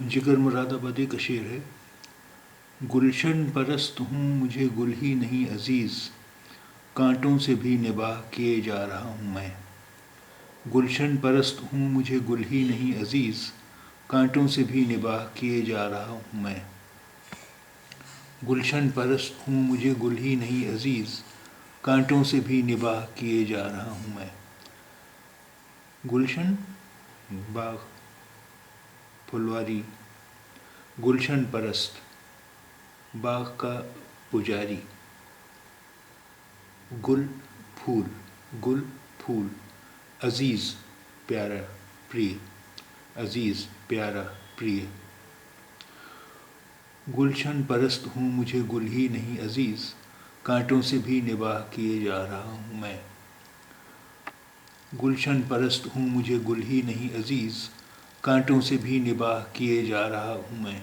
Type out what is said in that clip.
जिगर मुरादाबादी का शेर है। गुलशन परस्त हूँ मुझे गुल ही नहीं अजीज़, कांटों से भी निबाह किए जा रहा हूँ मैं। गुलशन परस्त हूँ मुझे गुल ही नहीं अजीज़, कांटों से भी निबाह किए जा रहा हूँ मैं। गुलशन परस्त हूँ मुझे गुल ही नहीं अजीज़, कांटों से भी निबाह किए जा रहा हूँ मैं। गुलशन बाग, फुलवारी। गुलशन परस्त बाग का पुजारी। गुल फूल, गुल फूल। अजीज़ प्यारा प्रिय, अजीज़ प्यारा प्रिय। गुलशन परस्त हूँ मुझे गुल ही नहीं अजीज़, कांटों से भी निबाह किए जा रहा हूँ मैं। गुलशन परस्त हूँ मुझे गुल ही नहीं अजीज़, कांटों से भी निबाह किए जा रहा हूँ मैं।